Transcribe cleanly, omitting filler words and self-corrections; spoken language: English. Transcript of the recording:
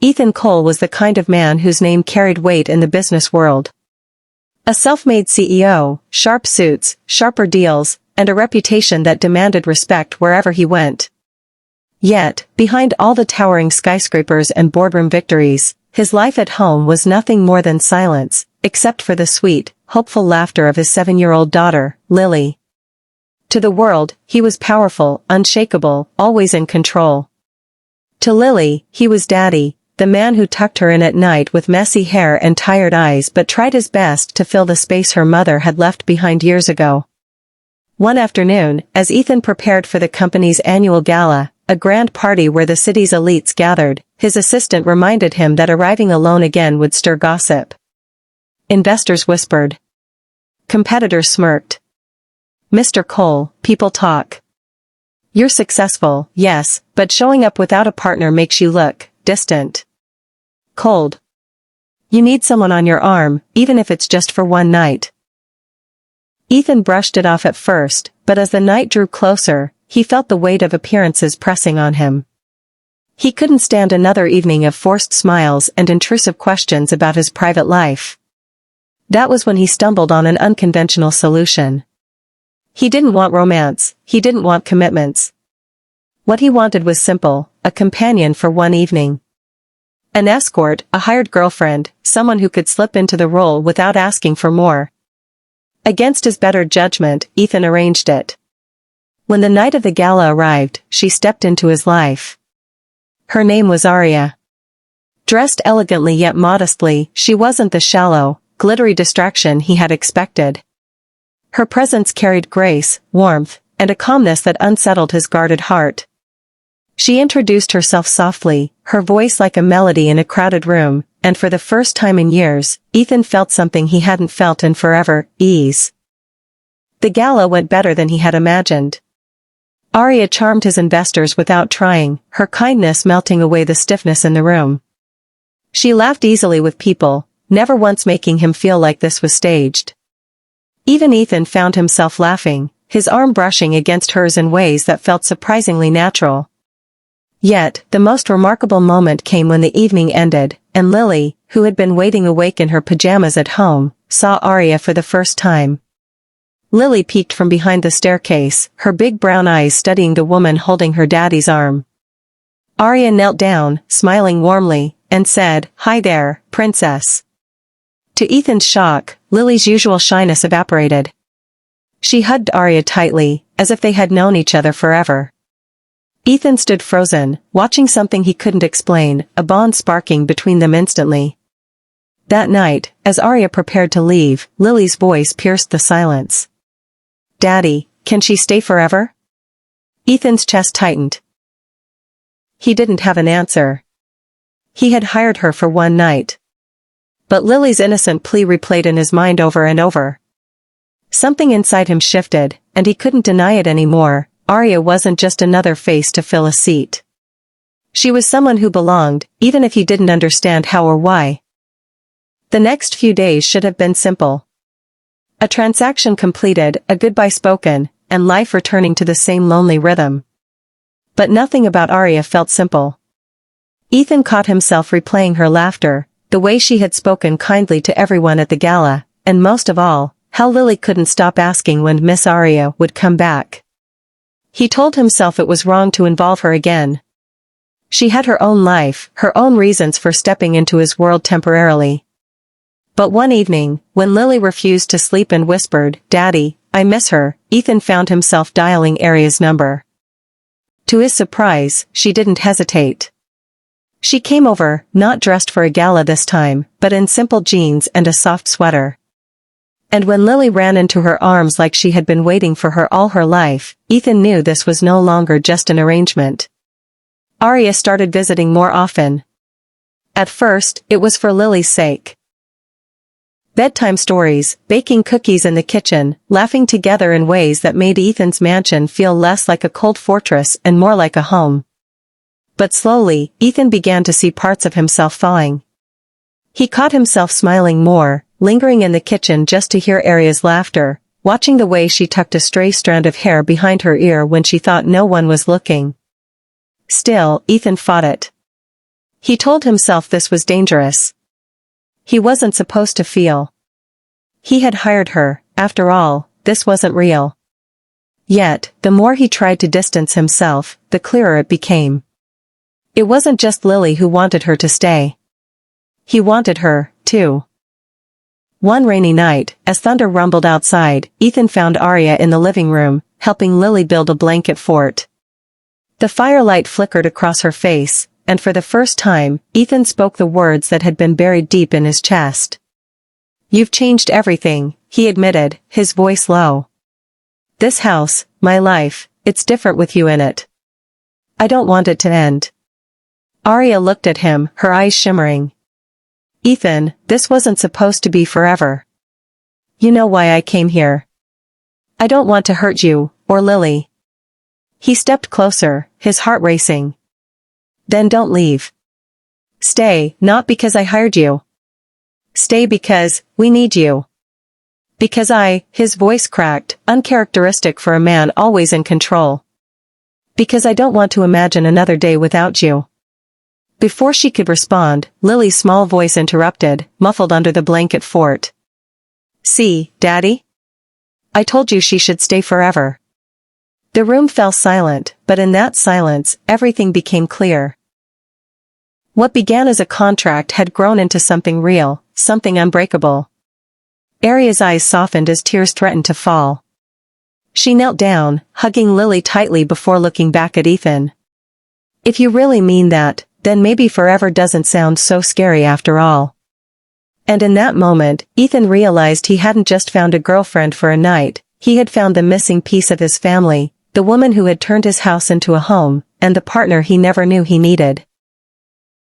Ethan Cole was the kind of man whose name carried weight in the business world. A self-made CEO, sharp suits, sharper deals, and a reputation that demanded respect wherever he went. Yet, behind all the towering skyscrapers and boardroom victories, his life at home was nothing more than silence, except for the sweet, hopeful laughter of his 7-year-old daughter, Lily. To the world, he was powerful, unshakable, always in control. To Lily, he was Daddy, the man who tucked her in at night with messy hair and tired eyes but tried his best to fill the space her mother had left behind years ago. One afternoon, as Ethan prepared for the company's annual gala, a grand party where the city's elites gathered, his assistant reminded him that arriving alone again would stir gossip. Investors whispered. Competitors smirked. Mr. Cole, people talk. You're successful, yes, but showing up without a partner makes you look distant. Cold. You need someone on your arm, even if it's just for one night. Ethan brushed it off at first, but as the night drew closer, he felt the weight of appearances pressing on him. He couldn't stand another evening of forced smiles and intrusive questions about his private life. That was when he stumbled on an unconventional solution. He didn't want romance, he didn't want commitments. What he wanted was simple, a companion for one evening. An escort, a hired girlfriend, someone who could slip into the role without asking for more. Against his better judgment, Ethan arranged it. When the night of the gala arrived, she stepped into his life. Her name was Aria. Dressed elegantly yet modestly, she wasn't the shallow, glittery distraction he had expected. Her presence carried grace, warmth, and a calmness that unsettled his guarded heart. She introduced herself softly, her voice like a melody in a crowded room, and for the first time in years, Ethan felt something he hadn't felt in forever, ease. The gala went better than he had imagined. Aria charmed his investors without trying, her kindness melting away the stiffness in the room. She laughed easily with people, never once making him feel like this was staged. Even Ethan found himself laughing, his arm brushing against hers in ways that felt surprisingly natural. Yet, the most remarkable moment came when the evening ended, and Lily, who had been waiting awake in her pajamas at home, saw Aria for the first time. Lily peeked from behind the staircase, her big brown eyes studying the woman holding her daddy's arm. Aria knelt down, smiling warmly, and said, "Hi there, princess." To Ethan's shock, Lily's usual shyness evaporated. She hugged Aria tightly, as if they had known each other forever. Ethan stood frozen, watching something he couldn't explain, a bond sparking between them instantly. That night, as Aria prepared to leave, Lily's voice pierced the silence. "Daddy, can she stay forever?" Ethan's chest tightened. He didn't have an answer. He had hired her for one night. But Lily's innocent plea replayed in his mind over and over. Something inside him shifted, and he couldn't deny it anymore. Aria wasn't just another face to fill a seat. She was someone who belonged, even if he didn't understand how or why. The next few days should have been simple. A transaction completed, a goodbye spoken, and life returning to the same lonely rhythm. But nothing about Aria felt simple. Ethan caught himself replaying her laughter, the way she had spoken kindly to everyone at the gala, and most of all, how Lily couldn't stop asking when Miss Aria would come back. He told himself it was wrong to involve her again. She had her own life, her own reasons for stepping into his world temporarily. But one evening, when Lily refused to sleep and whispered, "Daddy, I miss her," Ethan found himself dialing Aria's number. To his surprise, she didn't hesitate. She came over, not dressed for a gala this time, but in simple jeans and a soft sweater. And when Lily ran into her arms like she had been waiting for her all her life, Ethan knew this was no longer just an arrangement. Aria started visiting more often. At first, it was for Lily's sake. Bedtime stories, baking cookies in the kitchen, laughing together in ways that made Ethan's mansion feel less like a cold fortress and more like a home. But slowly, Ethan began to see parts of himself thawing. He caught himself smiling more, lingering in the kitchen just to hear Aria's laughter, watching the way she tucked a stray strand of hair behind her ear when she thought no one was looking. Still, Ethan fought it. He told himself this was dangerous. He wasn't supposed to feel. He had hired her, after all, this wasn't real. Yet, the more he tried to distance himself, the clearer it became. It wasn't just Lily who wanted her to stay. He wanted her, too. One rainy night, as thunder rumbled outside, Ethan found Arya in the living room, helping Lily build a blanket fort. The firelight flickered across her face, and for the first time, Ethan spoke the words that had been buried deep in his chest. "You've changed everything," he admitted, his voice low. "This house, my life, it's different with you in it. I don't want it to end." Arya looked at him, her eyes shimmering. "Ethan, this wasn't supposed to be forever. You know why I came here. I don't want to hurt you, or Lily." He stepped closer, his heart racing. "Then don't leave. Stay, not because I hired you. Stay because, we need you. Because his voice cracked, uncharacteristic for a man always in control. Because I don't want to imagine another day without you." Before she could respond, Lily's small voice interrupted, muffled under the blanket fort. "See, Daddy? I told you she should stay forever." The room fell silent, but in that silence, everything became clear. What began as a contract had grown into something real, something unbreakable. Arya's eyes softened as tears threatened to fall. She knelt down, hugging Lily tightly before looking back at Ethan. "If you really mean that, then maybe forever doesn't sound so scary after all." And in that moment, Ethan realized he hadn't just found a girlfriend for a night, he had found the missing piece of his family, the woman who had turned his house into a home, and the partner he never knew he needed.